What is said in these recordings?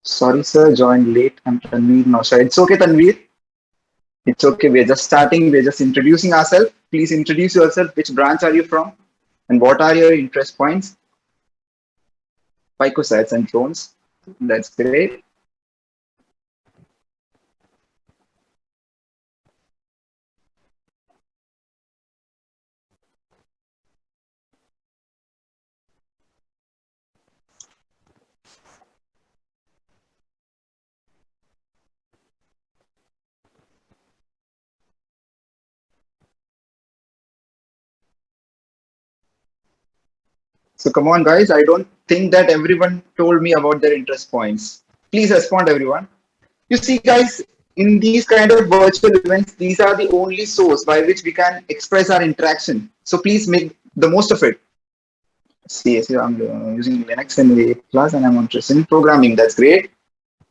Sorry, sir, joined late. I'm Tanveer Nausha. It's okay, Tanveer. It's okay. We're just starting. We're just introducing ourselves. Please introduce yourself. Which branch are you from? And what are your interest points? Picocytes and drones. That's great. So come on, guys. I don't think that everyone told me about their interest points. Please respond, everyone. You see, guys, in these kind of virtual events, these are the only source by which we can express our interaction. So please make the most of it. CSU, I'm using Linux and A plus, and I'm interested in programming. That's great.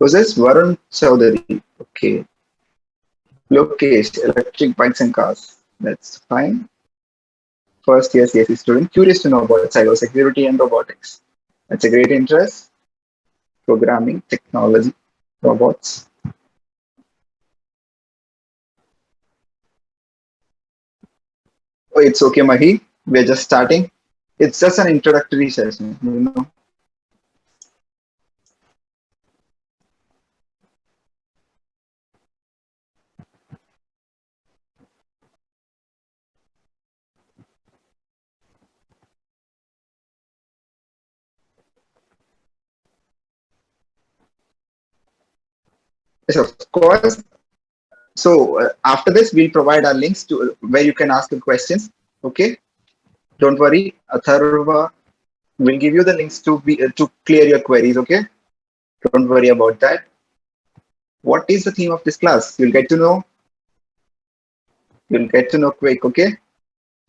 Was this Varun Chaudhary? Okay. Lokesh, electric bikes and cars. That's fine. First year CSE student, curious to know about cybersecurity and robotics. That's a great interest. Programming, technology, robots. Oh, it's okay, Mahi. We're just starting. It's just an introductory session. Yes, of course. So after this, we'll provide our links to where you can ask the questions. Okay. Don't worry. Atharva will give you the links to clear your queries. Okay. Don't worry about that. What is the theme of this class? You'll get to know. You'll get to know quick. Okay.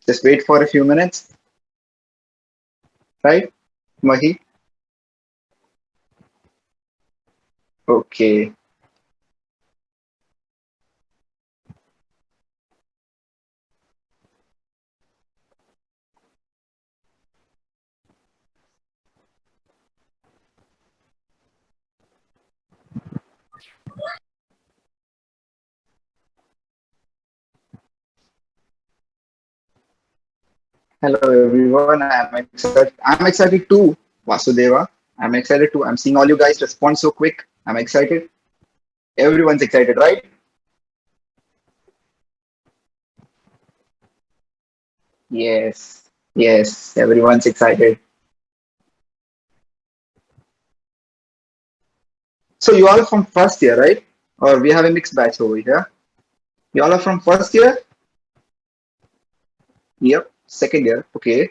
Just wait for a few minutes. Right, Mahi? Okay. Hello everyone. I'm excited too, Vasudeva. I'm excited too. I'm seeing all you guys respond so quick. I'm excited. Everyone's excited, right? Yes. Yes. Everyone's excited. So you all from first year, right? Or we have a mixed batch over here. You all are from first year? Yep. Second year. Okay.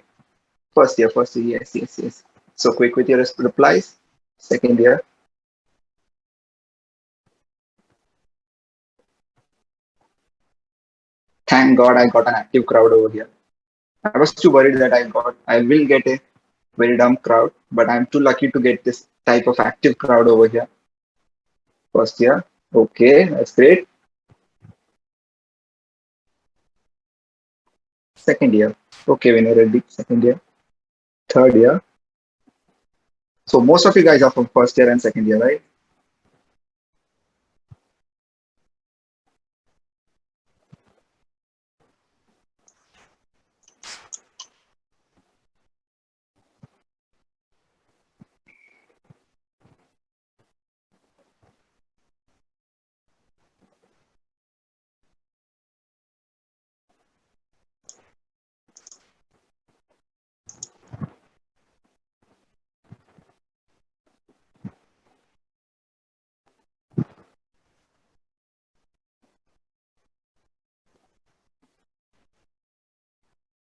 First year. First year. Yes. Yes. Yes. So quick with your replies. Second year. Thank God I got an active crowd over here. I was too worried that I will get a very dumb crowd, but I'm too lucky to get this type of active crowd over here. First year. Okay, that's great. Second year. Okay, when you're ready. Second year. Third year. So most of you guys are from first year and second year, right?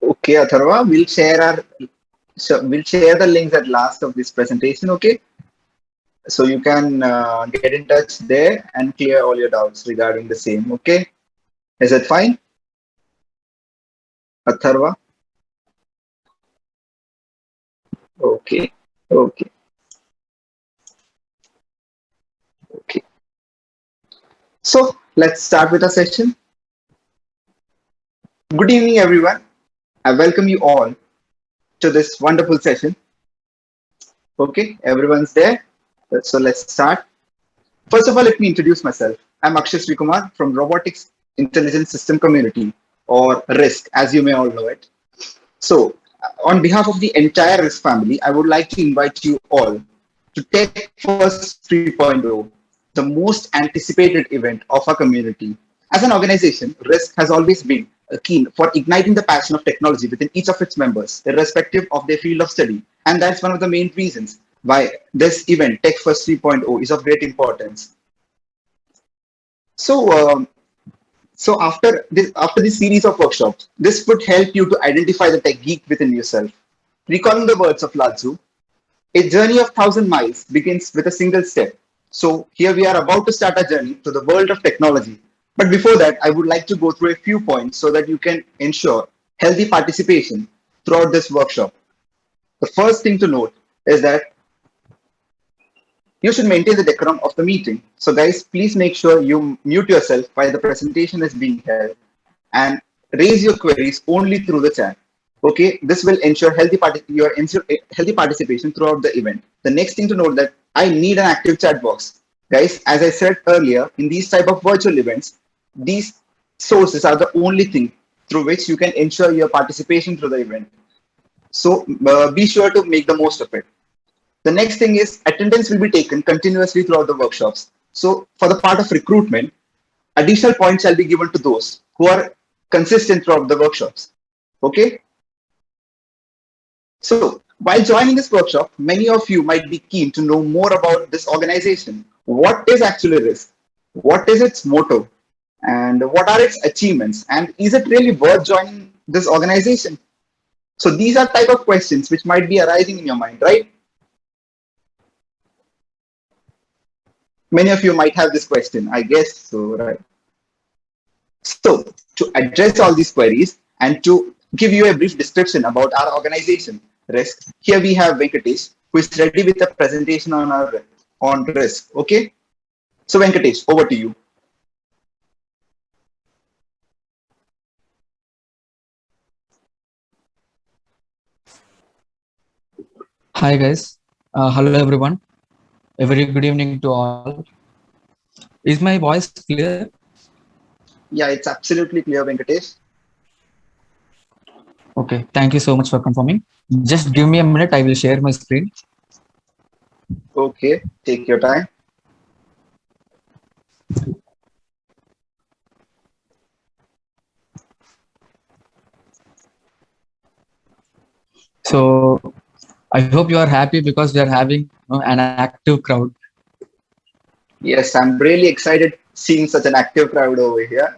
Okay, Atharva, we'll share the links at last of this presentation. Okay, so you can get in touch there and clear all your doubts regarding the same. Okay, is that fine, Atharva? Okay, okay, okay. So let's start with our session. Good evening, everyone. I welcome you all to this wonderful session. Okay, everyone's there. So let's start. First of all, let me introduce myself. I'm Akshay Srikumar from Robotics Intelligence System Community, or RISC, as you may all know it. So, on behalf of the entire RISC family, I would like to invite you all to Tech First 3.0, the most anticipated event of our community. As an organization, RISC has always been keen for igniting the passion of technology within each of its members, irrespective of their field of study. And that's one of the main reasons why this event, Tech First 3.0, is of great importance. So, after this series of workshops, this would help you to identify the tech geek within yourself. Recalling the words of Lao Tzu, a journey of 1,000 miles begins with a single step. So here we are about to start a journey to the world of technology. But before that, I would like to go through a few points so that you can ensure healthy participation throughout this workshop. The first thing to note is that you should maintain the decorum of the meeting. So guys, please make sure you mute yourself while the presentation is being held and raise your queries only through the chat. Okay, this will ensure healthy participation throughout the event. The next thing to note that I need an active chat box. Guys, as I said earlier, in these type of virtual events, these sources are the only thing through which you can ensure your participation through the event. So be sure to make the most of it. The next thing is attendance will be taken continuously throughout the workshops. So for the part of recruitment, additional points shall be given to those who are consistent throughout the workshops. Okay. So while joining this workshop, many of you might be keen to know more about this organization. What is actually RISC? What is its motto? And what are its achievements? And is it really worth joining this organization? So these are type of questions which might be arising in your mind, right? Many of you might have this question, I guess so, right? So, to address all these queries and to give you a brief description about our organization, RISC, here we have Venkatesh, who is ready with a presentation on RISC. Okay. So, Venkatesh, over to you. Hi guys, hello everyone. A very good evening to all. Is my voice clear? Yeah, it's absolutely clear, Venkatesh. Okay, thank you so much for confirming. Just give me a minute, I will share my screen. Okay, take your time. So I hope you are happy because we are having an active crowd. Yes, I'm really excited seeing such an active crowd over here.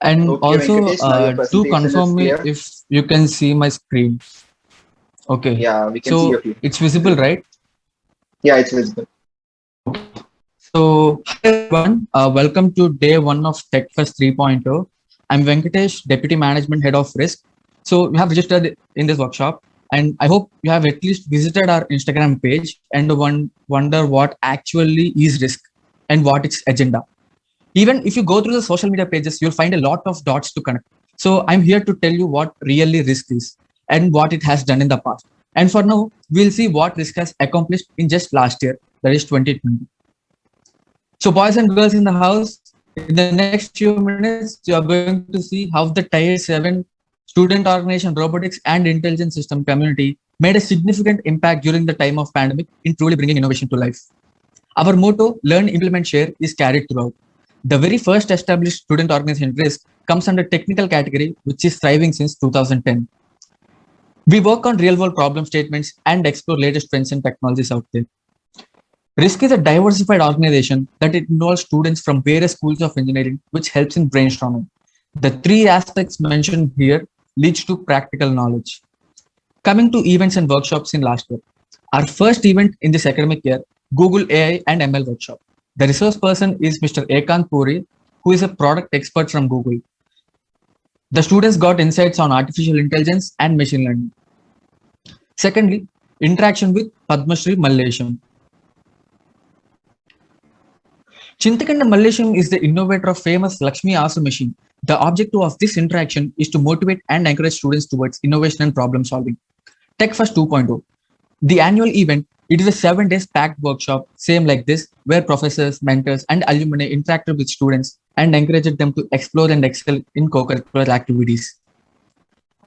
And Okay, also Venkatesh, now your do presentation is confirm me clear. if you can see my screen. Okay, Yeah, we can see your so view. it's visible, right? Yeah, it's visible. So, hi everyone, welcome to day one of TechFest 3.0. I'm Venkatesh, Deputy Management Head of RISC. So, we have registered in this workshop, and I hope you have at least visited our Instagram page and wonder what actually is RISC and what its agenda. Even if you go through the social media pages, you'll find a lot of dots to connect. So, I'm here to tell you what really RISC is and what it has done in the past. And for now, we'll see what RISC has accomplished in just last year, that is 2020. So, boys and girls in the house, in the next few minutes, you are going to see how the Tier 7 student organization, robotics, and intelligence system community made a significant impact during the time of pandemic in truly bringing innovation to life. Our motto, learn, implement, share, is carried throughout. The very first established student organization, RISC, comes under technical category, which is thriving since 2010. We work on real-world problem statements and explore latest trends and technologies out there. RISC is a diversified organization that involves students from various schools of engineering, which helps in brainstorming. The three aspects mentioned here leads to practical knowledge. Coming to events and workshops in last year. Our first event in this academic year, Google AI and ML workshop. The resource person is Mr. Ekant Puri, who is a product expert from Google. The students got insights on artificial intelligence and machine learning. Secondly, interaction with Padmashri Mallesham. Chintakanda Mallesham is the innovator of famous Lakshmi Asu machine. The objective of this interaction is to motivate and encourage students towards innovation and problem solving. TechFest 2.0. The annual event It is a 7 days packed workshop, same like this, where professors, mentors, and alumni interacted with students and encouraged them to explore and excel in co-curricular activities.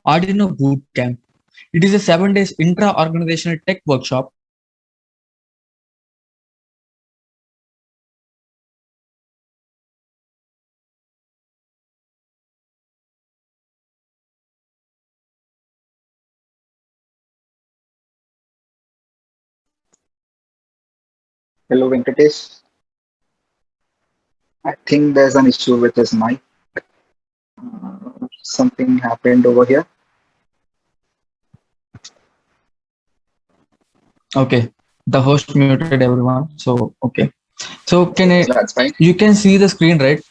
Arduino Bootcamp. It is a 7 days intra-organizational tech workshop where students learn basic programming, networking, coding, and communication skills. Hello, Venkatesh. I think there's an issue with his mic. Something happened over here. Okay, the host muted everyone. So okay. So So that's fine. you can see the screen, right?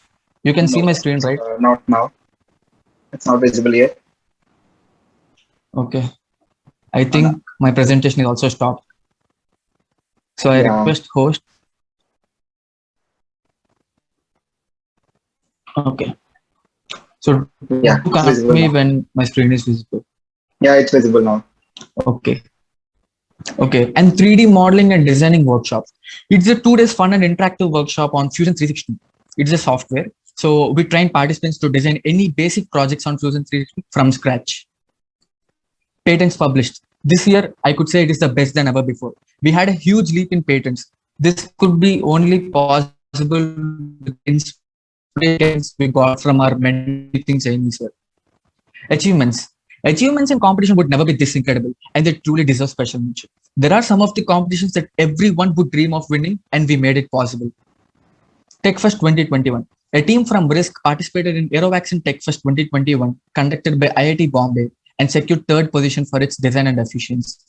You can see No, my screen, right? not now. It's not visible yet. Okay. I No, no. think my presentation is also stopped. So I Yeah, request host. Okay. So do yeah, it's connect visible me now. when my screen is visible. Yeah, it's visible now. Okay. Okay. And 3D modeling and designing workshop. It's a 2 days fun and interactive workshop on Fusion 360. It's a software. So we train participants to design any basic projects on Fusion 360 from scratch. Patents published. This year, I could say it is the best than ever before. We had a huge leap in patents. This could be only possible with the inspirations we got from our mentoring Chinese year. Achievements. Achievements in competition would never be this incredible, and they truly deserve special mention. There are some of the competitions that everyone would dream of winning, and we made it possible. TechFest 2021. A team from Risk participated in Aerovaccine TechFest 2021, conducted by IIT Bombay, and secured third position for its design and efficiency.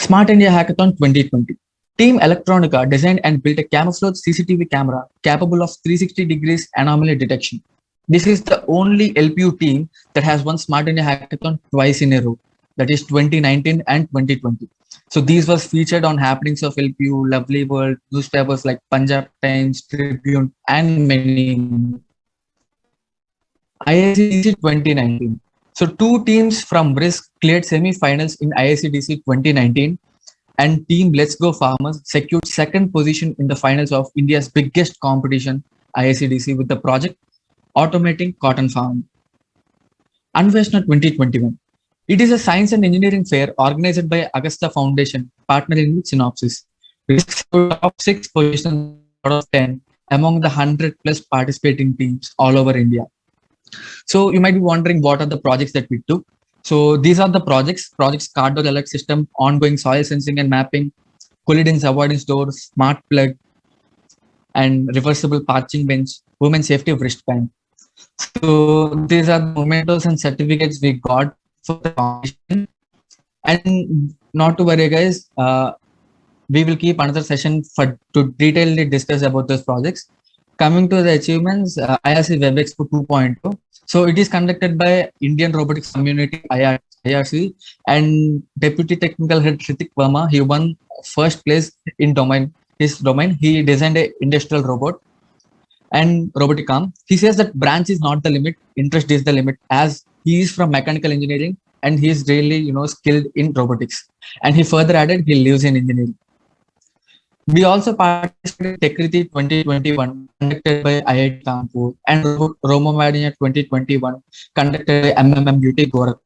Smart India Hackathon 2020. Team Electronica designed and built a camouflage CCTV camera capable of 360 degrees anomaly detection. This is the only LPU team that has won Smart India Hackathon twice in a row, that is 2019 and 2020. So these was featured on happenings of LPU, Lovely World, newspapers like Punjab Times, Tribune, and many more. IICDC 2019. So two teams from Risk cleared semi-finals in IICDC 2019, and Team Let's Go Farmers secured second position in the finals of India's biggest competition, IICDC, with the project Automating Cotton Farming. Anveshna 2021. It is a science and engineering fair organized by Augusta Foundation, partnering with Synopsys. Risk secured top 6 positions out of 10 among the 100 plus participating teams all over India. So you might be wondering what are the projects that we took. So these are the projects Cardor Alert System, ongoing soil sensing and mapping, Collidence avoidance doors, smart plug, and reversible parching bench, women safety wristband. So these are the mementos and certificates we got for the competition. And not to worry, guys, we will keep another session for to detailedly discuss about those projects. Coming to the achievements, IRC Web Expo 2.0. So it is conducted by Indian Robotics Community IRC, and Deputy Technical Head Hrithik Verma. He won first place in his domain. He designed a industrial robot and robotic arm. He says that branch is not the limit, interest is the limit, as he is from mechanical engineering and he is really skilled in robotics. And he further added he lives in engineering. We also participated in Techriti 2021, conducted by IIT Kanpur, and Romomadina 2021, conducted by MMMUT Gorakhpur.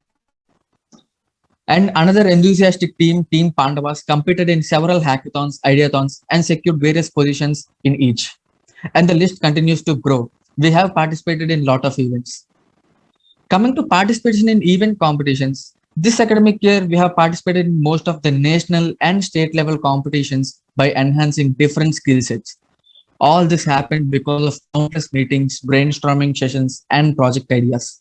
And another enthusiastic team, Team Pandavas, competed in several hackathons, ideathons, and secured various positions in each. And the list continues to grow. We have participated in a lot of events. Coming to participation in event competitions, this academic year we have participated in most of the national and state level competitions by enhancing different skill sets. All this happened because of countless meetings, brainstorming sessions, and project ideas.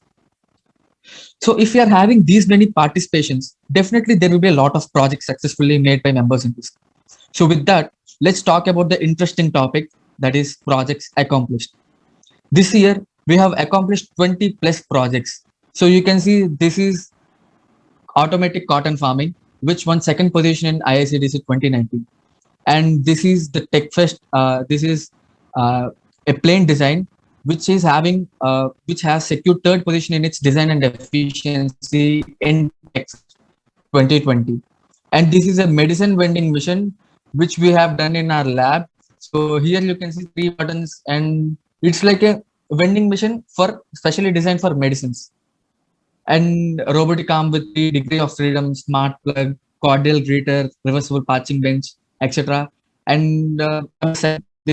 So if we are having these many participations, definitely there will be a lot of projects successfully made by members in this. So with that, let's talk about the interesting topic, that is projects accomplished. This year, we have accomplished 20 plus projects. So you can see this is automatic cotton farming, which won second position in IICDC 2019. And this is the TechFest. This is a plain design, which has secured third position in its design and efficiency in TechFest 2020. And this is a medicine vending machine which we have done in our lab. So here you can see three buttons, and it's like a vending machine for specially designed for medicines. And robotic arm with 3 degrees of freedom, smart plug, cordial greeter, reversible patching bench, etc. And this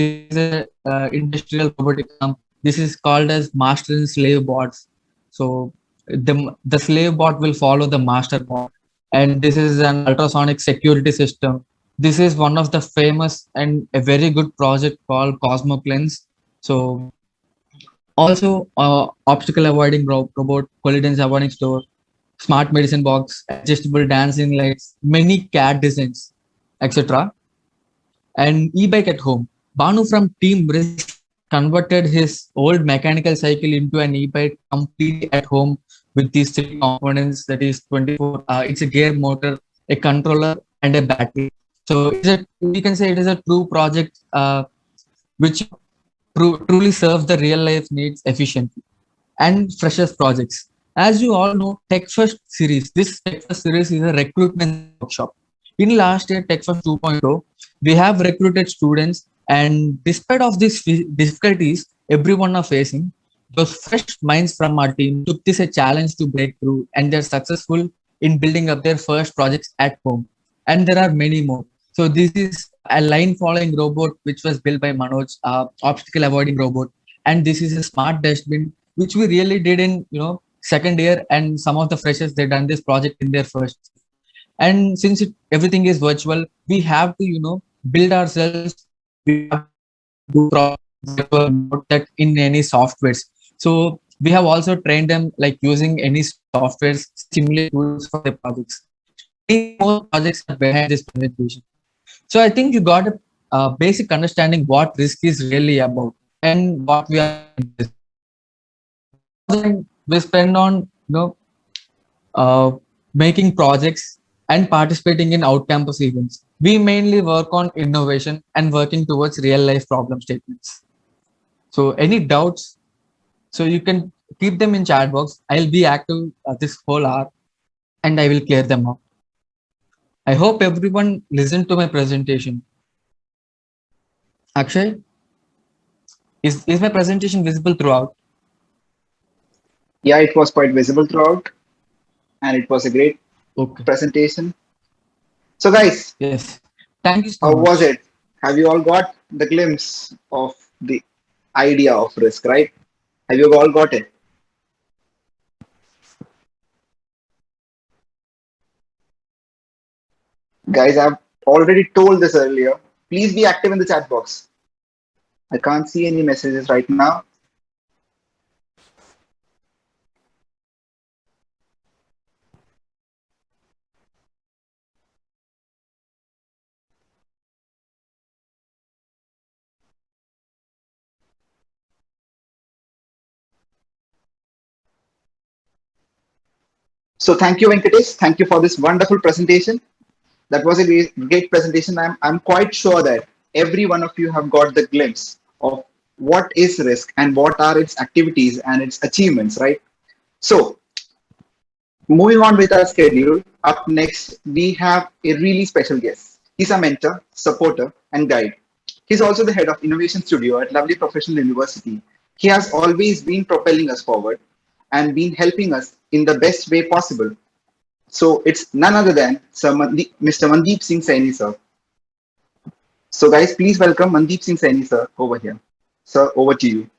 is a industrial robotic arm. This is called as master and slave bots. So the slave bot will follow the master bot, and this is an ultrasonic security system. This is one of the famous and a very good project called Cosmo Cleanse. So also, obstacle avoiding robot, collisions avoiding store, smart medicine box, adjustable dancing lights, many CAD designs, etc. And e-bike at home. Banu from Team Risk converted his old mechanical cycle into an e-bike completely at home with these three components. That is 24. It's a gear motor, a controller, and a battery. So we can say it is a true project which truly serves the real life needs efficiently. And freshers projects. As you all know, TechFest series. This TechFest series is a recruitment workshop. In last year, TechFest 2.0, we have recruited students, and despite of these difficulties everyone are facing, those fresh minds from our team took this a challenge to break through, and they're successful in building up their first projects at home. And there are many more. So this is a line following robot which was built by Manoj, obstacle avoiding robot, and this is a smart dustbin which we really did in second year, and some of the freshers they done this project in their first. And since everything is virtual, we have to build ourselves. We have to do that in any softwares. So we have also trained them like using any softwares, simulate tools for the projects. Many more projects are behind this presentation. So I think you got a basic understanding what risk is really about and what we are. We spend on making projects and participating in out-campus events. We mainly work on innovation and working towards real-life problem statements. So any doubts? So you can keep them in chat box. I'll be active this whole hour, and I will clear them up. I hope everyone listened to my presentation. Akshay, is my presentation visible throughout? Yeah, it was quite visible throughout, and it was a great presentation. So guys, yes, thank you so how much. was it? Have you all got the glimpse of the idea of risk, right? Have you all got it? Guys, I've already told this earlier. Please be active in the chat box. I can't see any messages right now. So thank you, Venkatesh. Thank you for this wonderful presentation. That was a great presentation. I'm quite sure that every one of you have got the glimpse of what is risk and what are its activities and its achievements, right? So moving on with our schedule, up next, we have a really special guest. He's a mentor, supporter, and guide. He's also the head of Innovation Studio at Lovely Professional University. He has always been propelling us forward and been helping us in the best way possible. So it's none other than Mr. Mandeep Singh Saini, sir. So guys, please welcome Mandeep Singh Saini, sir, over here. Sir, over to you.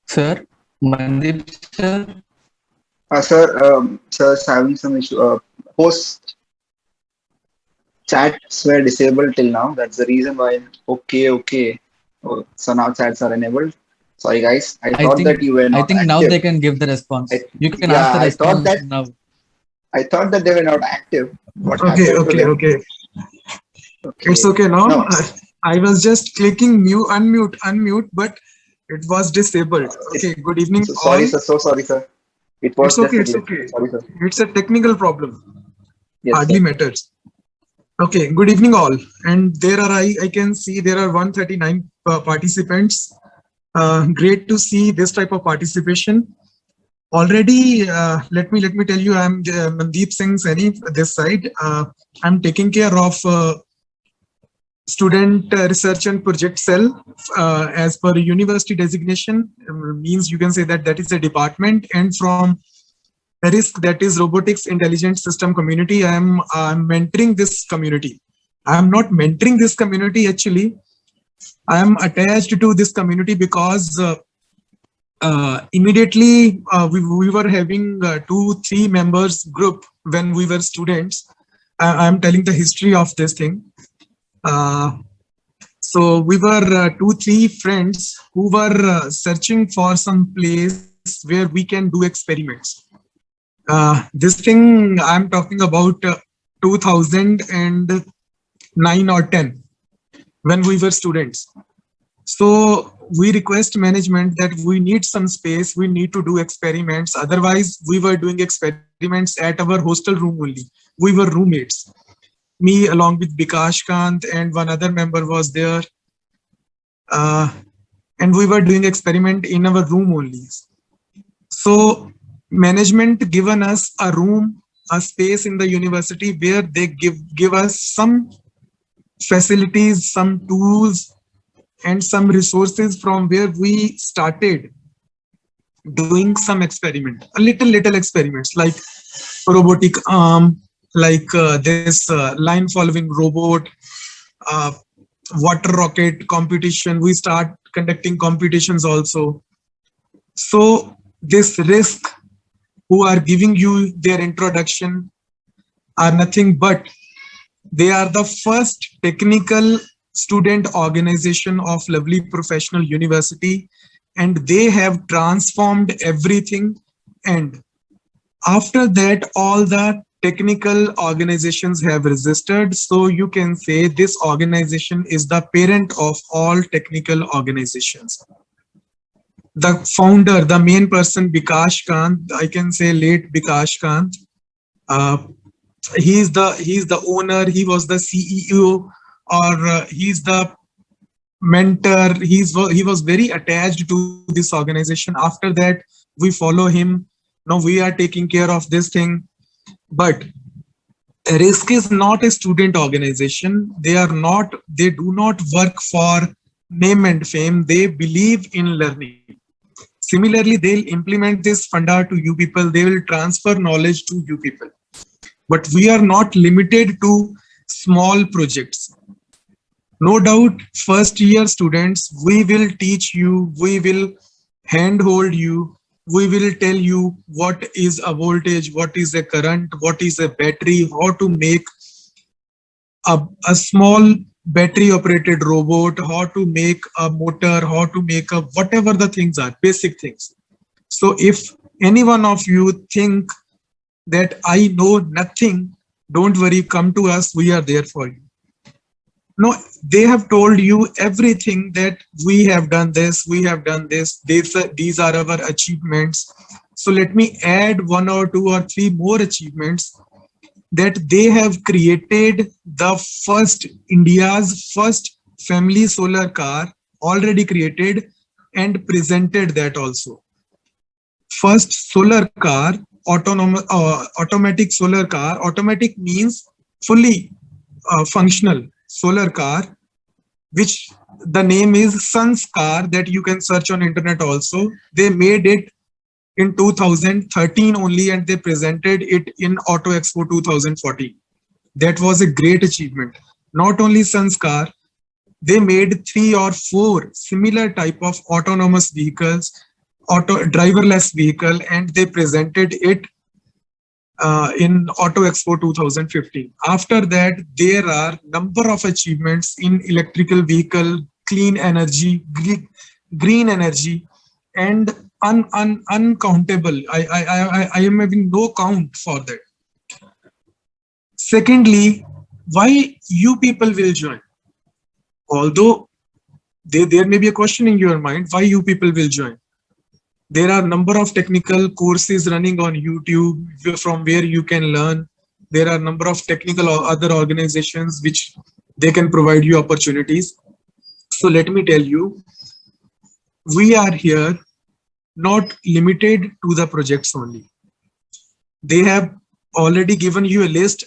Sir, Mandeep, sir. Sir's having some issue. Host chats were disabled till now. That's the reason why. Okay. Oh, so now chats are enabled. Sorry, guys. I thought that you were I not think active. now they can give the response. You can ask the response now. I thought that they were not active. What Okay. Okay. It's okay now. No. I was just clicking unmute, but it was disabled. Okay. Good evening. Sorry, sir. So sorry, sir. It was It's okay. Sorry, sir. It's a technical problem. Yes, hardly sir. matters. Okay, good evening all. And there are, I can see there are 139 participants. Great to see this type of participation. Already, let me tell you, I'm Mandeep Singh Saini, this side. I'm taking care of student research and project cell as per university designation. Means you can say that that is a department, and from risk, that is robotics intelligent system community, I'm mentoring this community. I'm not mentoring this community actually. I am attached to this community because immediately we were having 2-3 members group when we were students. I'm telling the history of this thing. uh, so we were 2-3 friends who were searching for some place where we can do experiments. This thing I'm talking about 2009 or 10, when we were students. So we request management that we need some space, we need to do experiments. Otherwise, we were doing experiments at our hostel room only. We were roommates. Me along with Bikash Kant and one other member was there. Uh, and we were doing experiment in our room only. So management given us a room, a space in the university where they give us some facilities, some tools, and some resources from where we started doing some experiment, a little experiments like robotic arm, like this line following robot, uh, water rocket competition. We start conducting competitions also. So this risk who are giving you their introduction are nothing but they are the first technical student organization of Lovely Professional University, and they have transformed everything. And after that, all the technical organizations have resisted. So you can say this organization is the parent of all technical organizations. The founder, the main person, Bikash Kant, I can say late Bikash Kant. Uh, he's the owner. He was the CEO, or he's the mentor. He was very attached to this organization. After that, we follow him. Now we are taking care of this thing. But risk is not a student organization. They do not work for name and fame. They believe in learning. Similarly, they'll implement this funda to you people. They will transfer knowledge to you people. But we are not limited to small projects. No doubt, first year students, we will teach you, we will handhold you, we will tell you what is a voltage, what is a current, what is a battery, how to make a small battery operated robot, how to make a motor, how to make a whatever the things are, basic things. So if any one of you think that I know nothing, don't worry, come to us, we are there for you. No, they have told you everything, that we have done this, we have done this, these are our achievements. So let me add 1 or 2 or 3 more achievements, that they have created the first, India's first family solar car, already created and presented that also. First solar car, automatic solar car. Automatic means fully functional solar car, which the name is Sun's car, that you can search on internet also. They made it in 2013 only, and they presented it in Auto Expo 2014. That was a great achievement. Not only Sun's car, they made 3 or 4 similar type of autonomous vehicles, driverless vehicle, and they presented it in Auto Expo 2015. After that, there are number of achievements in electrical vehicle, clean energy, green energy, and uncountable. I am having no count for that. Secondly, why you people will join? Although there may be a question in your mind, why you people will join? There are number of technical courses running on YouTube from where you can learn. There are a number of technical or other organizations which they can provide you opportunities. So let me tell you, we are here not limited to the projects only. They have already given you a list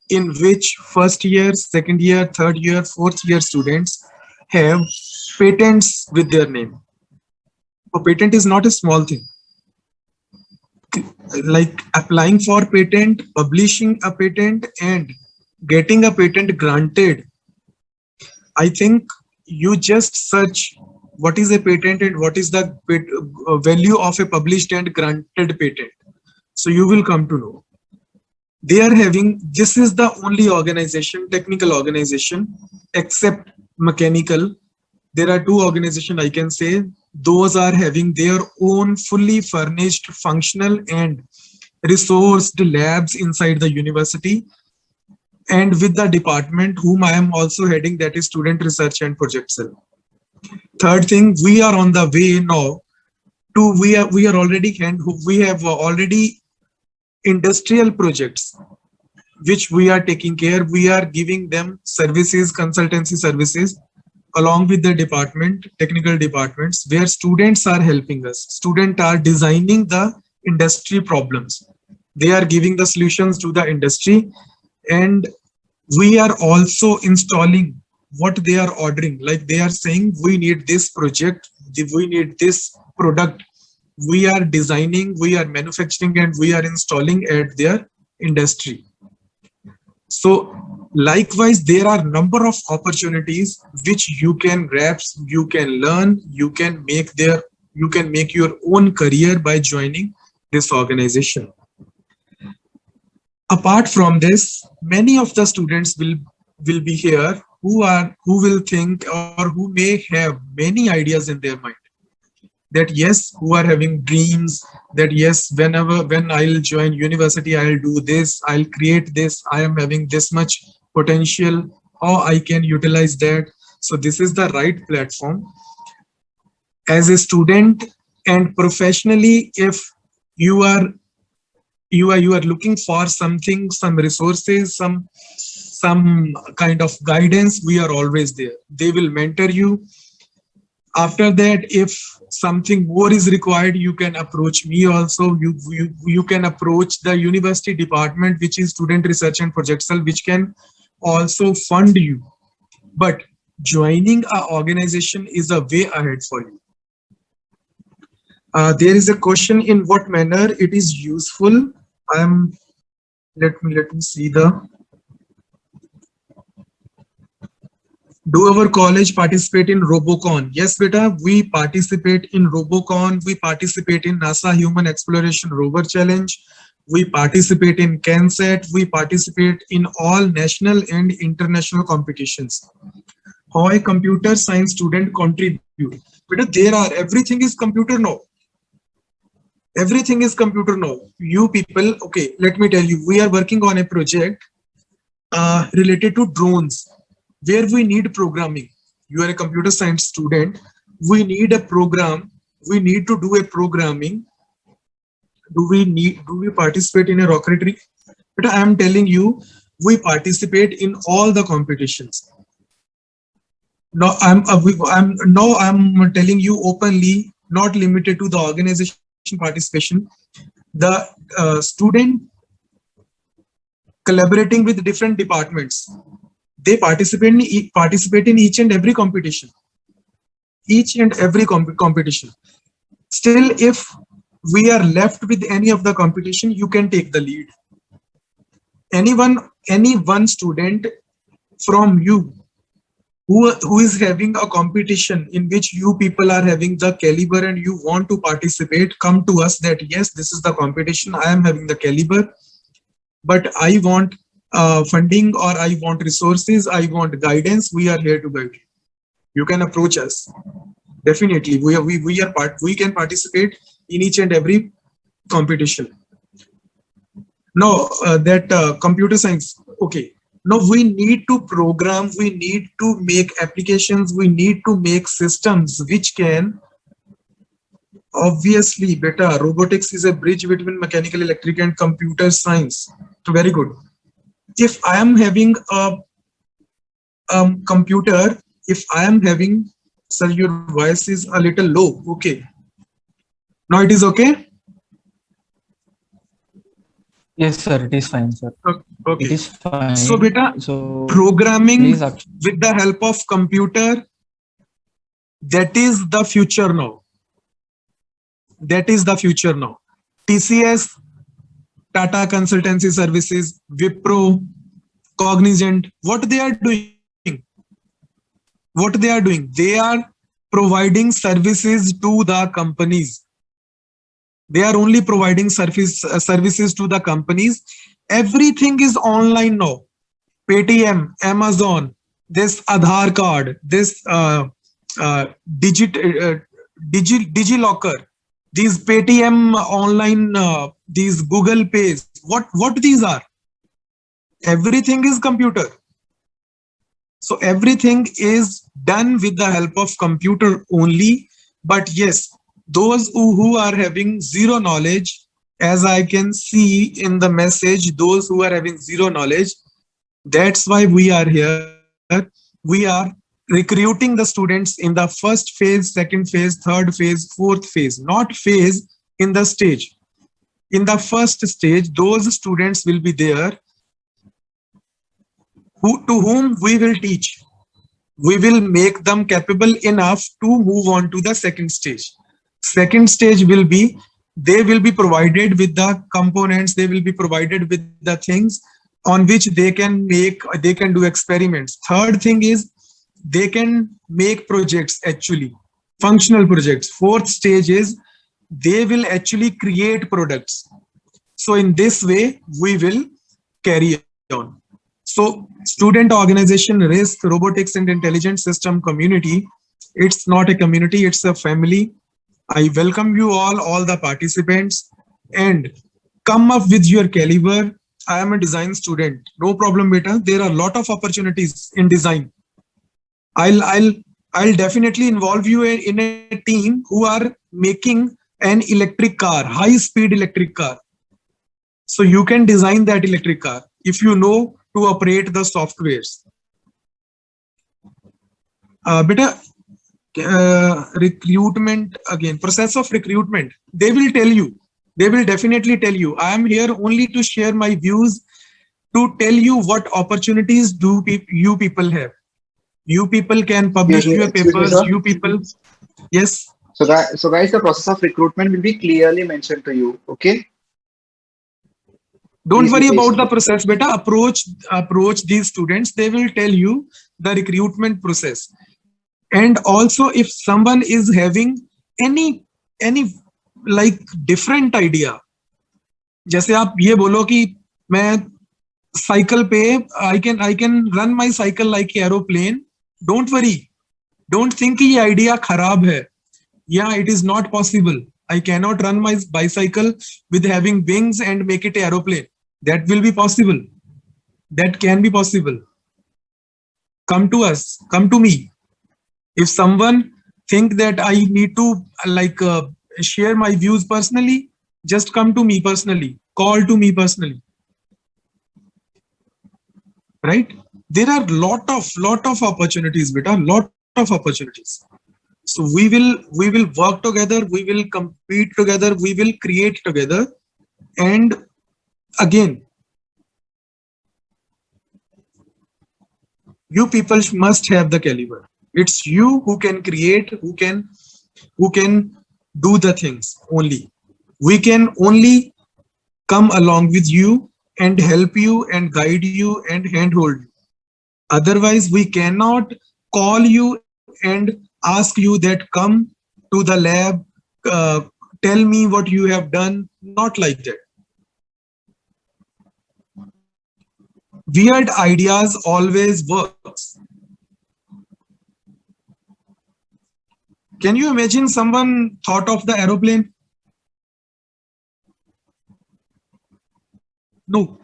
in which first year, second year, third year, fourth year students have patents with their name. A patent is not a small thing. Like applying for patent, publishing a patent, and getting a patent granted. I think you just search what is a patent and what is the value of a published and granted patent. So you will come to know. They are having, this is the only organization, technical organization, except mechanical. There are two organizations I can say, those are having their own fully furnished, functional and resourced labs inside the university, and with the department whom I am also heading, that is Student Research and Project Cell. Third thing, we are on the way now to, we have already industrial projects which we are taking care. We are giving them services, consultancy services, along with the department, technical departments, where students are helping us. Students are designing the industry problems. They are giving the solutions to the industry, and we are also installing what they are ordering. Like they are saying, we need this project, we need this product. We are designing, we are manufacturing, and we are installing at their industry. So likewise, there are number of opportunities which you can grasp, you can learn, you can make your own career by joining this organization. Apart from this, many of the students will be here who will think or who may have many ideas in their mind. That yes, who are having dreams that yes, when I'll join university, I'll do this, I'll create this, I am having this much potential, how I can utilize that. So this is the right platform. As a student and professionally, if you are looking for something, some resources, some kind of guidance, we are always there. They will mentor you. After that, if something more is required, you can approach me also. You can approach the university department, which is Student Research and Project Cell, which can also fund you. But joining an organization is a way ahead for you. There is a question, in what manner it is useful. Let me see the. Do our college participate in Robocon? Yes, beta, we participate in Robocon. We participate in NASA Human Exploration Rover Challenge. We participate in CanSat. We participate in all national and international competitions. How a computer science student contribute? Beta, everything is computer now. Everything is computer now. You people, okay, let me tell you, we are working on a project related to drones, where we need programming. You are a computer science student. We need a program. We need to do a programming. Do we participate in a rocketry? But I am telling you, we participate in all the competitions. Now I'm telling you openly, not limited to the organization participation. The student collaborating with different departments, they participate in each and every competition. Competition. Still, if we are left with any of the competition, you can take the lead. Any one student from you who is having a competition in which you people are having the caliber and you want to participate, come to us that yes, this is the competition, I am having the caliber, but I want funding, or I want resources, I want guidance. We are here to guide you. You can approach us. Definitely, we can participate in each and every competition. Now that computer science, okay. Now we need to program, we need to make applications, we need to make systems which can, obviously, beta, robotics is a bridge between mechanical, electric and computer science. So very good. if I am having a computer, if I am having, sir, your voice is a little low. Okay. Now it is okay. Yes, sir. It is fine, sir. It Okay. is fine. So, beta, So programming please, with the help of computer, that is the future now. That is the future now. TCS, Tata Consultancy Services, Wipro, Cognizant, what they are doing? What they are doing? They are providing services to the companies. They are only providing services to the companies. Everything is online now. Paytm, Amazon, this Aadhaar card, this DigiLocker, these Paytm online, these Google Pays. What these are? Everything is computer. So everything is done with the help of computer only. But yes, those who are having zero knowledge, as I can see in the message, those who are having zero knowledge, that's why we are here. We are recruiting the students in the first phase, second phase, third phase, fourth phase, not phase in the stage. In the first stage, those students will be there to whom we will teach. We will make them capable enough to move on to the second stage. Second stage will be, they will be provided with the components, they will be provided with the things on which they can do experiments. Third thing is, they can make projects, actually functional projects. Fourth stage is, they will actually create products. So in this way we will carry on. So student organization, risk, robotics and intelligent system community, it's not a community, it's a family. I welcome you all the participants, and come up with your caliber. I am a design student. No problem, beta. There are a lot of opportunities in design. I'll definitely involve you in a team who are making an electric car, high speed electric car. So you can design that electric car if you know to operate the softwares. Beta, recruitment again, process of recruitment. They will tell you. They will definitely tell you. I am here only to share my views, to tell you what opportunities do you people have. You people can publish your Excuse me, papers. sir. You people, yes. So guys, the process of recruitment will be clearly mentioned to you. Okay, Don't please be worry about the patient. process, beta. Approach these students. They will tell you the recruitment process. And also, if someone is having any like different idea, जैसे आप ये बोलो कि मैं cycle पे I can run my cycle like aeroplane. Don't worry. Don't think कि ये idea खराब है. Yeah, it is not possible. I cannot run my bicycle with having wings and make it aeroplane. That will be possible. That can be possible. Come to us. Come to me. If someone think that I need to share my views personally, just come to me personally. Call to me personally. Right? There are lot of opportunities, beta. Lot of opportunities. So we will work together. We will compete together. We will create together. And again, you people must have the caliber. It's you who can create, who can do the things only. We can only come along with you and help you and guide you and handhold you. Otherwise, we cannot call you and ask you that come to the lab, tell me what you have done. Not like that. Weird ideas always works. Can you imagine someone thought of the aeroplane? No.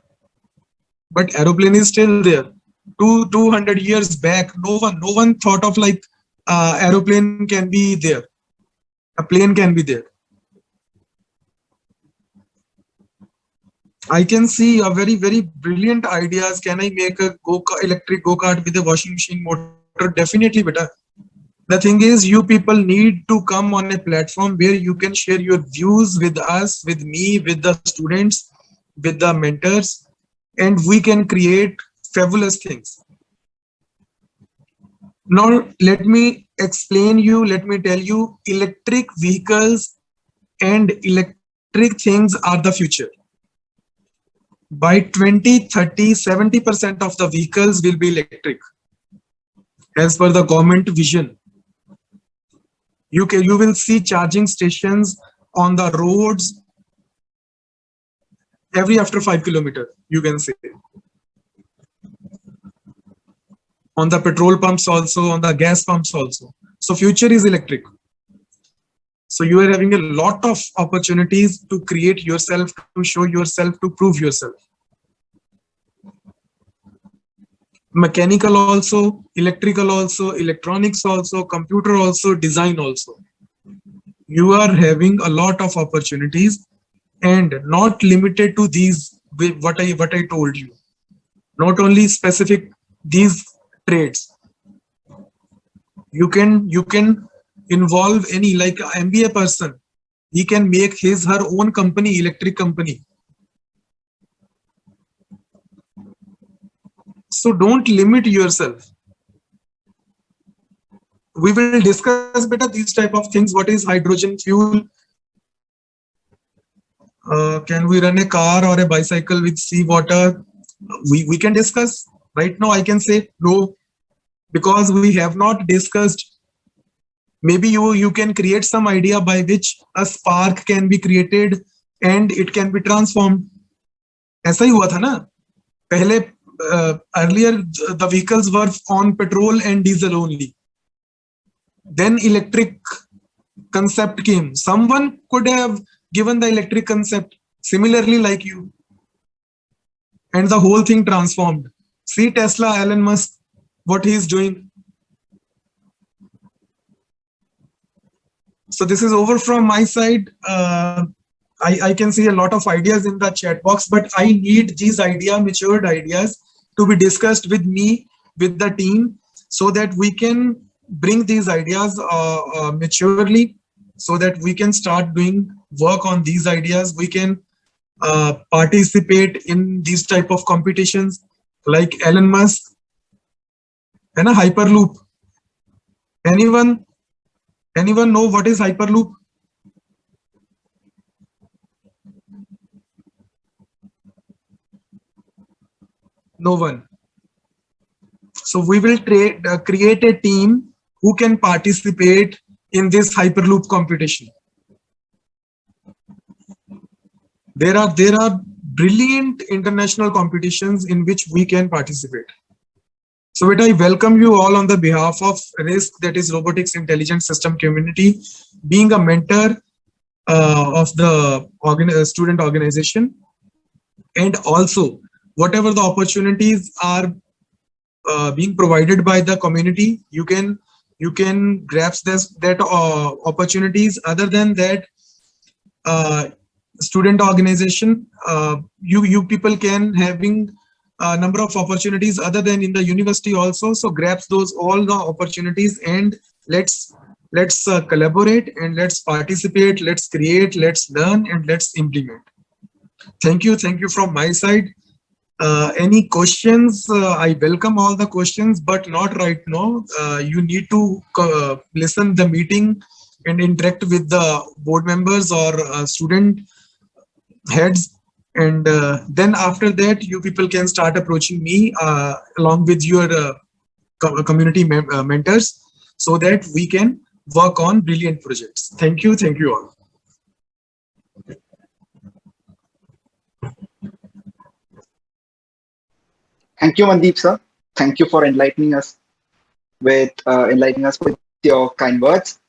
But aeroplane is still there. 200 years back, no one thought of like aeroplane can be there. A plane can be there. I can see a very brilliant ideas. Can I make a electric go-kart with a washing machine motor? Definitely, beta. The thing is, you people need to come on a platform where you can share your views with us, with me, with the students, with the mentors, and we can create fabulous things. Now, let me explain you, let me tell you, electric vehicles and electric things are the future. By 2030, 70% of the vehicles will be electric as per the government vision. You will see charging stations on the roads every after 5 kilometers, you can say. On the petrol pumps also, on the gas pumps also. So future is electric. So you are having a lot of opportunities to create yourself, to show yourself, to prove yourself. Mechanical also, electrical also, electronics also, computer also, design also. You are having a lot of opportunities and not limited to these, what I told you. Not only specific these trades. You can involve any, like an MBA person. He can make his her own company, electric company. So don't limit yourself. We will discuss better these type of things. What is hydrogen fuel? Can we run a car or a bicycle with seawater? We can discuss. Right now I can say no, because we have not discussed. Maybe you can create some idea by which a spark can be created and it can be transformed. ऐसा ही हुआ था ना पहले. Earlier the vehicles were on petrol and diesel only. Then electric concept came. Someone could have given the electric concept similarly like you, and the whole thing transformed. See Tesla, Elon Musk, what he is doing. So this is over from my side. I can see a lot of ideas in the chat box, but I need these matured ideas to be discussed with me, with the team, so that we can bring these ideas maturely, so that we can start doing work on these ideas. We can participate in these type of competitions like Elon Musk and a Hyperloop. Anyone know what is Hyperloop? No one. So we will create a team who can participate in this Hyperloop competition. There are brilliant international competitions in which we can participate. So I welcome you all on the behalf of RISC, that is Robotics Intelligent System Community, being a mentor of the student organization, and also whatever the opportunities are being provided by the community, you can grasp that opportunities. Other than that, student organization, you people can having a number of opportunities other than in the university also. So grasp those all the opportunities, and let's collaborate, and let's participate, let's create, let's learn, and let's implement. Thank you from my side. Any questions? I welcome all the questions, but not right now. You need to listen the meeting and interact with the board members or student heads, and then after that you people can start approaching me along with your community mentors, so that we can work on brilliant projects. Thank you all. Thank you, Mandeep sir. Thank you for enlightening us with your kind words.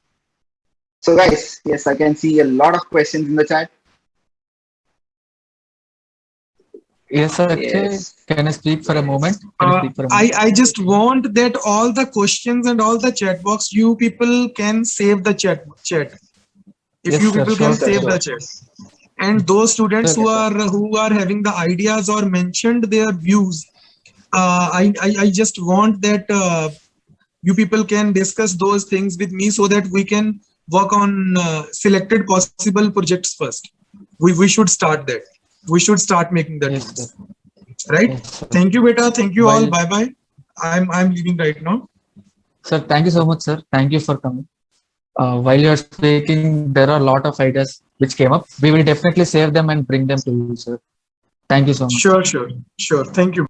So guys, yes, I can see a lot of questions in the chat. Yes, sir. Yes. Can I speak for a moment? I just want that all the questions and all the chat box, you people can save the chat. If Yes, you sir, people sure, can sir, save sure. the chat. and those students Sir, who are having the ideas or mentioned their views, I just want that you people can discuss those things with me so that we can work on selected possible projects first. We should start that. We should start making that yes, use. sir. Right? Yes, sir. Thank you, beta. Thank you all. While, Bye bye. I'm leaving right now. sir, thank you so much, sir. Thank you for coming. While you're speaking, there are a lot of ideas which came up. We will definitely save them and bring them to you, sir. Thank you so much. Sure. Thank you.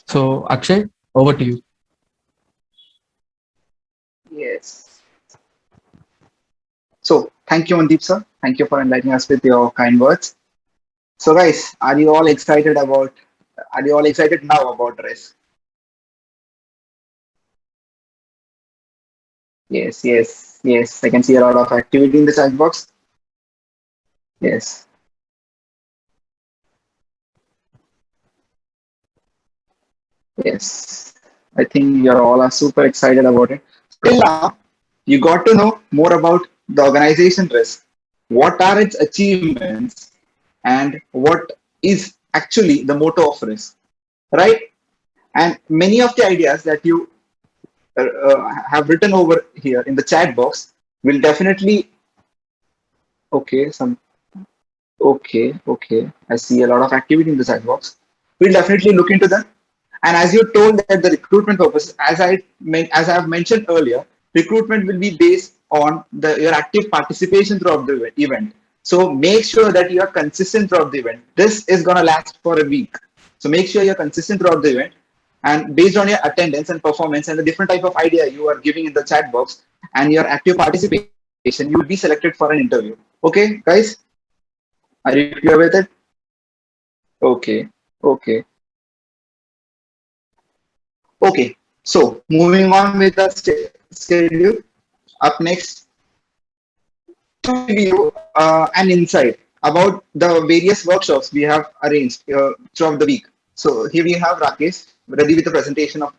So, Akshay, over to you. Yes. So thank you, Mandeep sir. Thank you for enlightening us with your kind words. So guys, are you all excited now about risk? Yes. I can see a lot of activity in the chat box. Yes. Yes. I think you all are super excited about it. Till now, you got to know more about the organization risk. What are its achievements and what is actually the motto of risk, right? And many of the ideas that you have written over here in the chat box will definitely some okay. I see a lot of activity in the chat box. We'll definitely look into them. And as you told that the recruitment purpose, as I have mentioned earlier, recruitment will be based on your active participation throughout the event. So make sure that you are consistent throughout the event. This is gonna last for a week. So make sure you're consistent throughout the event. And based on your attendance and performance and the different type of idea you are giving in the chat box and your active participation, you will be selected for an interview. Okay, guys? Are you clear with it? Okay. Okay. Okay, so moving on with the schedule. Up next, to give you an insight about the various workshops we have arranged throughout the week. So here we have Rakesh ready with the presentation of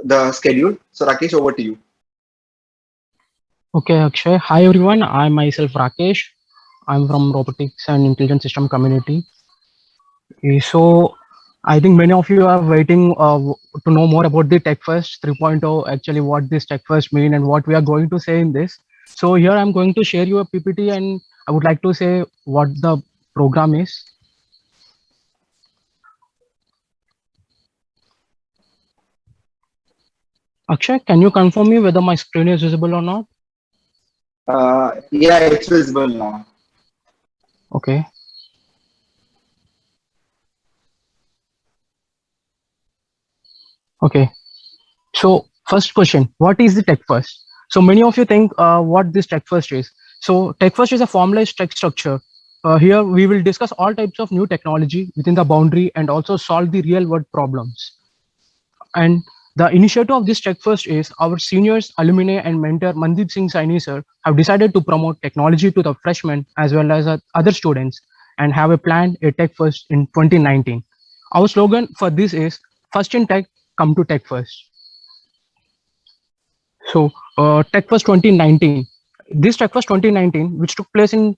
the schedule. So Rakesh, over to you. Okay, Akshay. Hi everyone. I'm myself Rakesh. I'm from robotics and intelligent system community. So I think many of you are waiting to know more about the TechFest 3.0, actually what this TechFest mean and what we are going to say in this. So here I'm going to share you a PPT and I would like to say what the program is. Akshay, can you confirm me whether my screen is visible or not? Yeah, it's visible now. Okay. Okay. So first question, what is the TechFest? So many of you think what this TechFest is. So TechFest is a formalized tech structure. Here we will discuss all types of new technology within the boundary and also solve the real world problems. And the initiative of this TechFest is our seniors, alumni and mentor Mandeep Singh Saini sir have decided to promote technology to the freshmen as well as other students and have a planned a TechFest in 2019. Our slogan for this is first in tech, come to TechFest. So TechFest 2019, this TechFest 2019, which took place in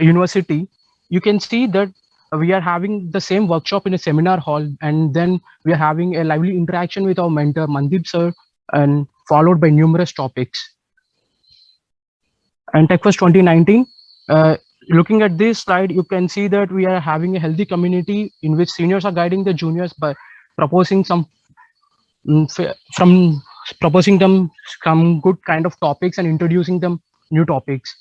university, you can see that we are having the same workshop in a seminar hall, and then we are having a lively interaction with our mentor Mandeep sir, and followed by numerous topics. And TechFest 2019, looking at this slide, you can see that we are having a healthy community in which seniors are guiding the juniors by proposing some from proposing them some good kind of topics and introducing them new topics.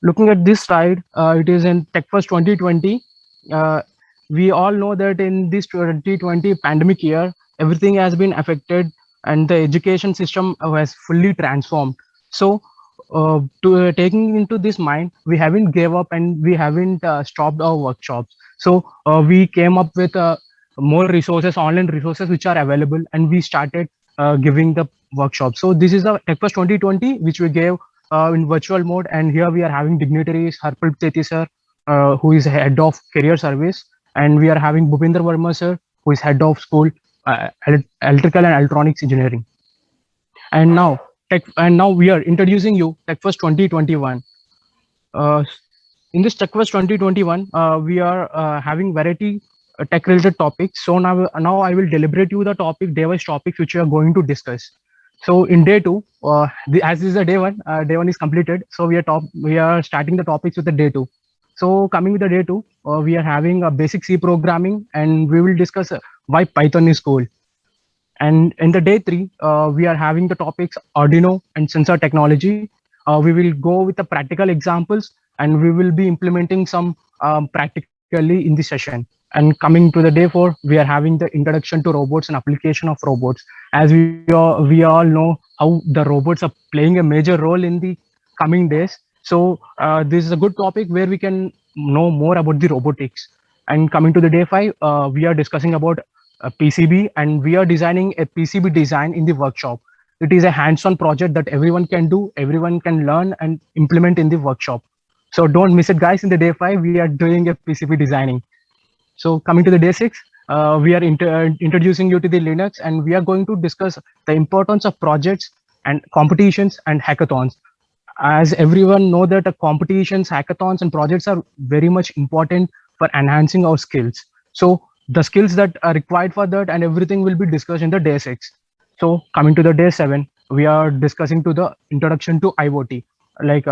Looking at this slide, it is in TechFest 2020. We all know that in this 2020 pandemic year, everything has been affected and the education system has fully transformed. So taking into this mind, we haven't gave up and we haven't stopped our workshops. So we came up with more resources, online resources which are available, and we started giving the workshop. So this is the TechFest 2020, which we gave in virtual mode, and here we are having dignitaries Harpal Teti sir, who is head of career service, and we are having Bhupinder Verma sir, who is head of school electrical and electronics engineering. And now and now we are introducing you TechFest 2021. In this TechFest 2021, we are having variety tech-related topics. So now I will deliberate you the day-wise topics which we are going to discuss. So in day two, as this is the day one is completed. So we are starting the topics with the day two. So coming with the day two, we are having a basic C programming, and we will discuss why Python is cool. And in the day three, we are having the topics Arduino and sensor technology. We will go with the practical examples, and we will be implementing some practically in the session. And coming to the day four, we are having the introduction to robots and application of robots. As we all know how the robots are playing a major role in the coming days. So this is a good topic where we can know more about the robotics. And coming to the day five, we are discussing about a PCB, and we are designing a PCB design in the workshop. It is a hands-on project that everyone can do, everyone can learn and implement in the workshop. So don't miss it, guys. In the day five, we are doing a PCB designing. So coming to the day six, we are introducing you to the Linux, and we are going to discuss the importance of projects and competitions and hackathons. As everyone know that competitions, hackathons, and projects are very much important for enhancing our skills. So the skills that are required for that and everything will be discussed in the day six. So coming to the day seven, we are discussing to the introduction to IoT, like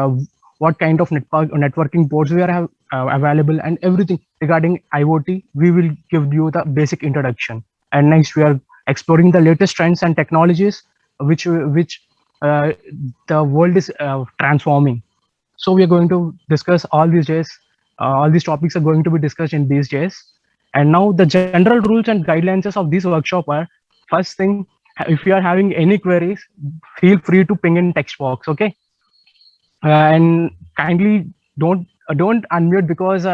what kind of networking boards we are available and everything regarding IoT. We will give you the basic introduction. And next we are exploring the latest trends and technologies which the world is transforming. So we are going to discuss all these days. All these topics are going to be discussed in these days. And now the general rules and guidelines of this workshop are: first thing, if you are having any queries, feel free to ping in text box, okay? And kindly don't unmute, because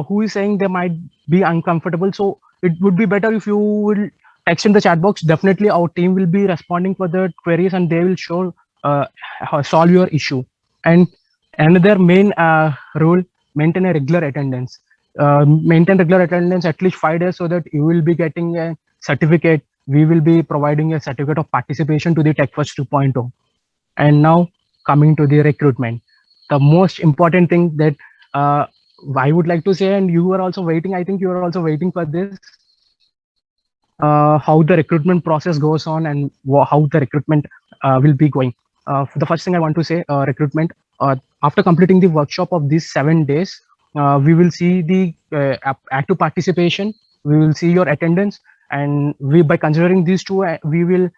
who is saying they might be uncomfortable. So it would be better if you will text in the chat box. Definitely our team will be responding for the queries, and they will solve your issue. And another main rule: maintain a regular attendance. Maintain regular attendance at least 5 days, so that you will be getting a certificate. We will be providing a certificate of participation to the TechFest 2.0. And now coming to the recruitment, the most important thing that I would like to say, and you are also waiting, I think you are also waiting for this, how the recruitment process goes on and how the recruitment will be going. The first thing I want to say, recruitment, after completing the workshop of these 7 days, we will see the active participation, we will see your attendance, and by considering these two, we will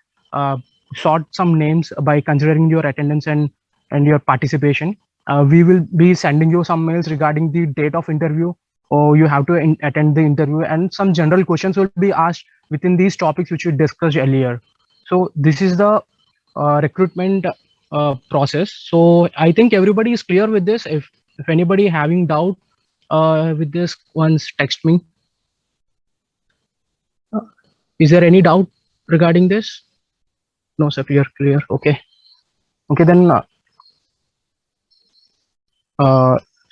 sort some names by considering your attendance and your participation. We will be sending you some mails regarding the date of interview, or you have to attend the interview, and some general questions will be asked within these topics which we discussed earlier. So this is the recruitment process. So I think everybody is clear with this. If anybody having doubt with this, once text me. Is there any doubt regarding this? No, sir, you're clear. Okay. Okay, then.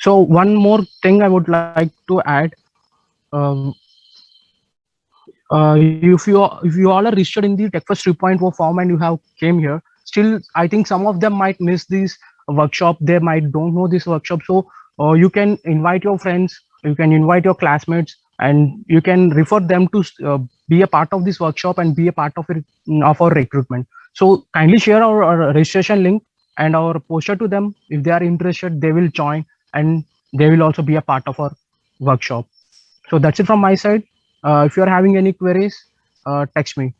So one more thing I would like to add. If you all are registered in the TechFest 3.0 form and you have came here, still I think some of them might miss this workshop. They might don't know this workshop. So you can invite your friends, you can invite your classmates, and you can refer them to be a part of this workshop and be a part of it, of our recruitment. So kindly share our registration link and our poster to them. If they are interested, they will join, and they will also be a part of our workshop. So that's it from my side. If you are having any queries, text me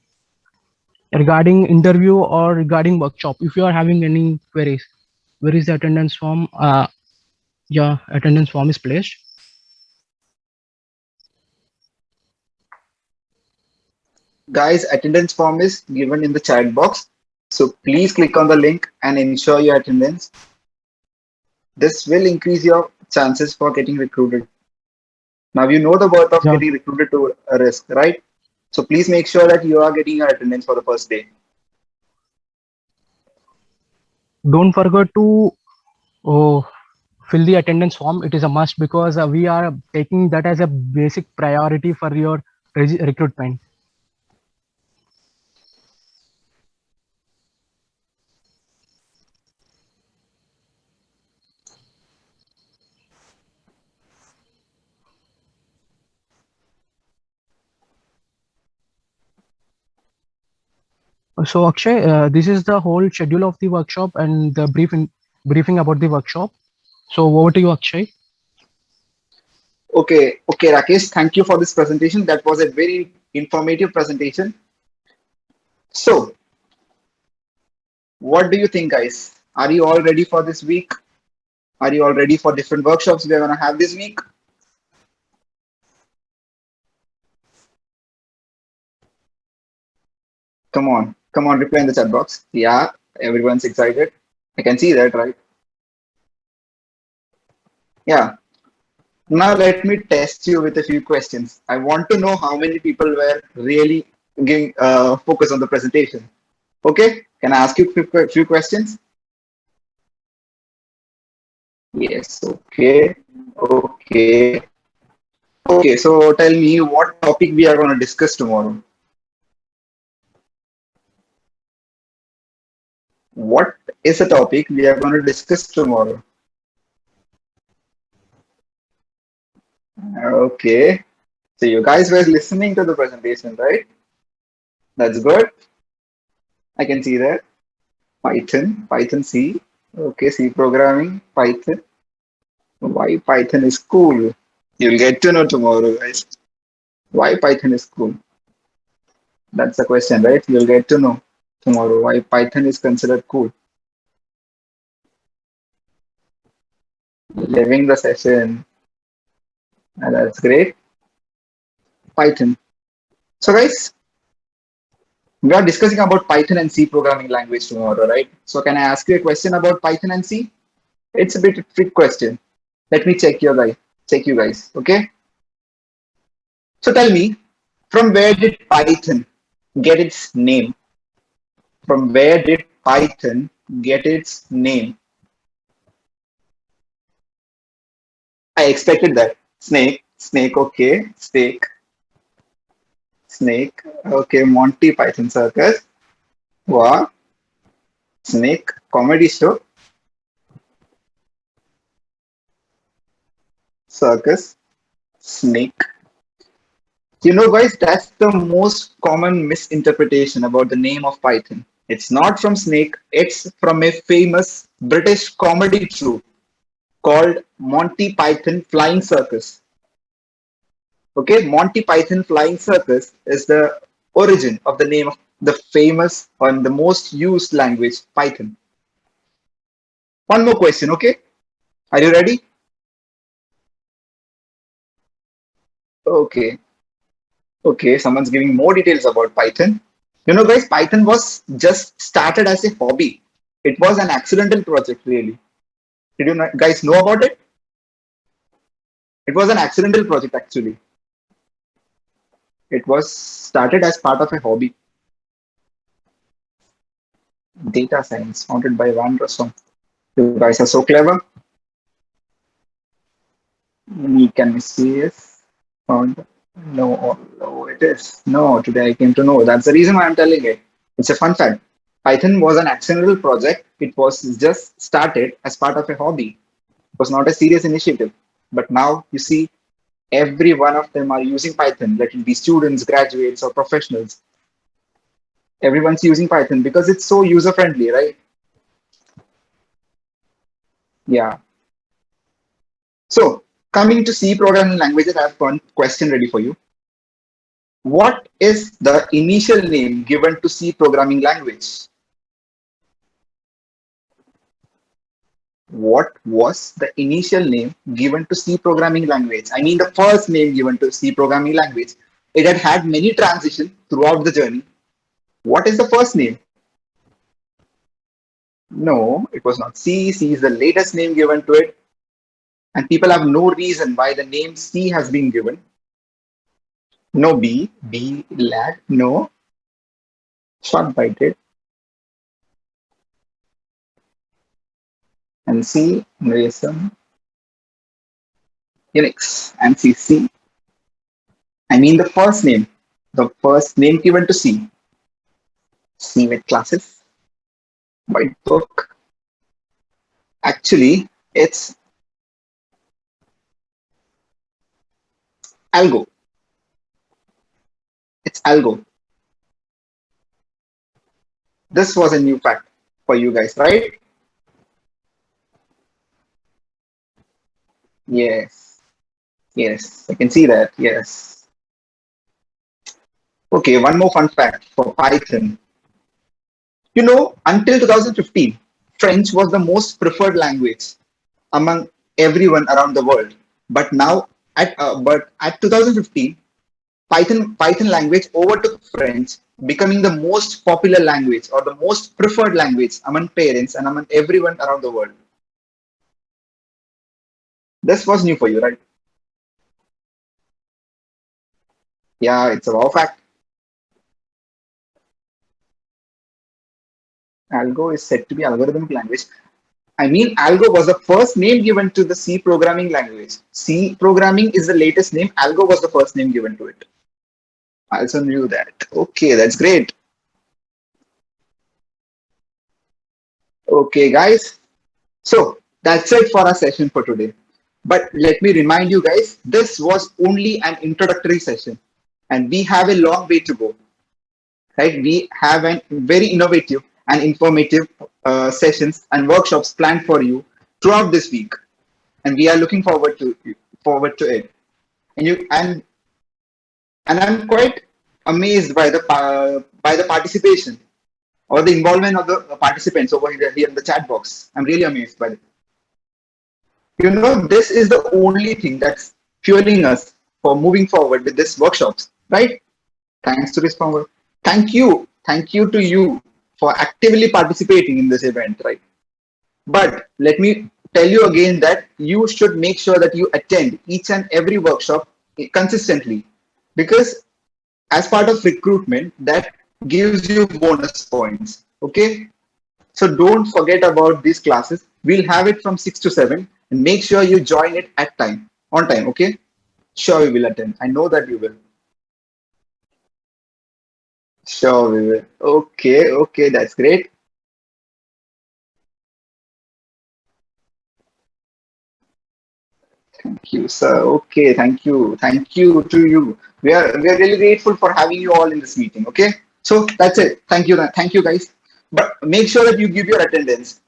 regarding interview or regarding workshop. If you are having any queries, where is the attendance form? Yeah, attendance form is placed. Guys, attendance form is given in the chat box. So please click on the link and ensure your attendance. This will increase your chances for getting recruited. Now you know the worth of getting recruited to a risk, right? So please make sure that you are getting your attendance for the first day. Don't forget to fill the attendance form. It is a must, because we are taking that as a basic priority for your recruitment. So Akshay, this is the whole schedule of the workshop and the briefing about the workshop. So over to you, Akshay. Okay, Rakesh, thank you for this presentation. That was a very informative presentation. So, what do you think, guys? Are you all ready for this week? Are you all ready for different workshops we are going to have this week? Come on, reply in the chat box. Yeah, everyone's excited. I can see that, right? Yeah. Now let me test you with a few questions. I want to know how many people were really giving focus on the presentation. Okay, can I ask you a few questions? Yes, okay. Okay, so tell me what topic we are going to discuss tomorrow. What is the topic we are going to discuss tomorrow? Okay, so you guys were listening to the presentation, right? That's good. I can see that. Python C. Okay, C programming, Python. Why Python is cool? You'll get to know tomorrow, guys. Why Python is cool? That's the question, right? You'll get to know tomorrow why Python is considered cool. Living the session. That's great. Python. So, guys, we are discussing about Python and C programming language tomorrow, right? So, can I ask you a question about Python and C? It's a bit of a trick question. Let me check you guys. Okay. So, tell me, from where did Python get its name? From where did Python get its name? I expected that. Snake, okay. Snake, okay. Monty Python Circus. Wow, Snake, comedy show, circus, snake. You know, guys, that's the most common misinterpretation about the name of Python. It's not from Snake, it's from a famous British comedy troupe called Monty Python Flying Circus. Okay, Monty Python Flying Circus is the origin of the name of the famous and the most used language, Python. One more question, okay? Are you ready? Okay, okay, someone's giving more details about Python. You know, guys, Python was just started as a hobby. It was an accidental project, really. Did you guys know about it? It was an accidental project, actually. It was started as part of a hobby. Data science, founded by Van Rossum. You guys are so clever. Can we see this? Found? No, it is. No, today I came to know. That's the reason why I'm telling it. It's a fun fact. Python was an accidental project. It was just started as part of a hobby. It was not a serious initiative. But now you see, every one of them are using Python, let it be students, graduates, or professionals. Everyone's using Python because it's so user friendly, right? Yeah. So, coming to C programming languages, I have one question ready for you. What is the initial name given to C programming language? What was the initial name given to C programming language? I mean, the first name given to C programming language. It had many transitions throughout the journey. What is the first name? No, it was not C. C is the latest name given to it. And people have no reason why the name C has been given. No B. B lad. No. Short bited. And C. Racing. Unix. And C. C. I mean the first name. The first name given to C. C with classes. White book. Actually, it's algo. It's algo. This was a new fact for you guys, right? Yes. Yes. I can see that. Yes. Okay. One more fun fact for Python. You know, until 2015, French was the most preferred language among everyone around the world. But now, at 2015, Python language overtook French, becoming the most popular language or the most preferred language among parents and among everyone around the world. This was new for you, right? Yeah, it's a wow fact. Algo is said to be algorithmic language. I mean, Algo was the first name given to the C programming language. C programming is the latest name. Algo was the first name given to it. I also knew that. Okay, that's great. Okay, guys. So that's it for our session for today. But let me remind you guys, this was only an introductory session and we have a long way to go, right? We have a very innovative and informative sessions and workshops planned for you throughout this week. And we are looking forward to it. And I'm quite amazed by the participation or the involvement of the participants over here in the chat box. I'm really amazed by it. You know, this is the only thing that's fueling us for moving forward with this workshops, right? Thanks to this power. Thank you to you for actively participating in this event, right? But let me tell you again that you should make sure that you attend each and every workshop consistently, because as part of recruitment, that gives you bonus points. Okay, so don't forget about these classes. We'll have it from 6 to 7 and make sure you join it on time. Okay, sure, we will attend. I know that you will. Sure, we will. Okay, okay, that's great. Thank you, sir. Okay, thank you to you. We are really grateful for having you all in this meeting. Okay, so that's it. Thank you, guys. But make sure that you give your attendance.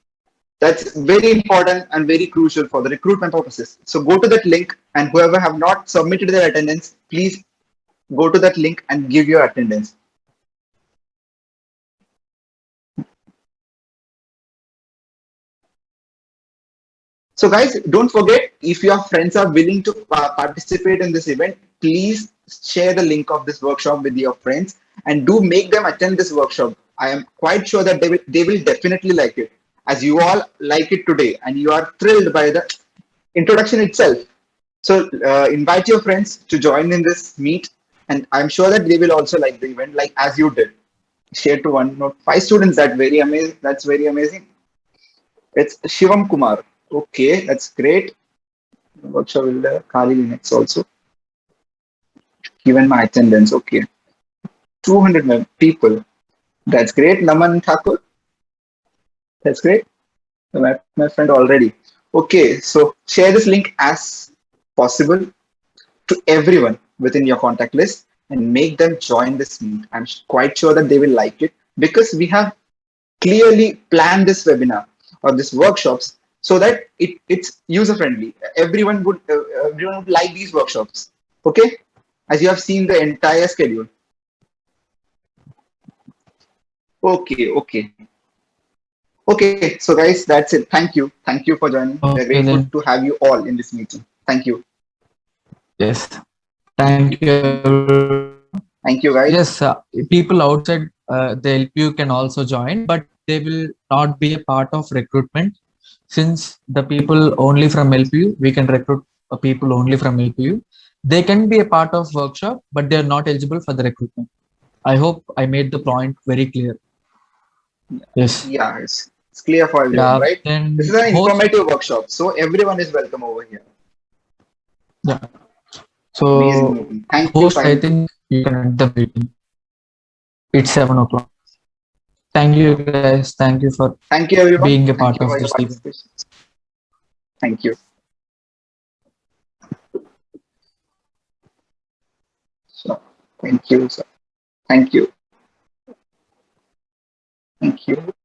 That's very important and very crucial for the recruitment purposes. So go to that link, and whoever have not submitted their attendance, please go to that link and give your attendance. So guys, don't forget, if your friends are willing to participate in this event, please share the link of this workshop with your friends and do make them attend this workshop. I am quite sure that they will definitely like it, as you all like it today and you are thrilled by the introduction itself. So invite your friends to join in this meet, and I'm sure that they will also like the event, like as you did. Share to one note, 5 students. That very amazing. That's very amazing. It's Shivam Kumar. Okay, that's great. Workshop will Kali Linux also. Given my attendance. Okay, 200 people. That's great. Naman Thakur. That's great. My friend already. Okay, so share this link as possible to everyone within your contact list and make them join this meet. I'm quite sure that they will like it because we have clearly planned this webinar or this workshops so that it's user friendly. Everyone would like these workshops. Okay, as you have seen the entire schedule. Okay, okay. Okay, so guys, that's it. Thank you for joining. We're Okay, grateful then. to have you all in this meeting. Thank you. Yes. Thank you. Thank you, guys. Yes, people outside the LPU can also join, but they will not be a part of recruitment. Since the people only from LPU, we can recruit people only from LPU. They can be a part of workshop, but they are not eligible for the recruitment. I hope I made the point very clear. Yes. Yeah, it's clear for everyone, Yeah. right? This Then is an host. informative workshop, so everyone is welcome over here. Yeah. Amazing So meeting. Thank you, host, I Sahil. think you can end the meeting. It's 7 o'clock. Thank you guys. Thank you for Thank you, everyone. being a Thank part you of for your this event. participation. Thank you. So, thank you, sir. Thank you. Thank you.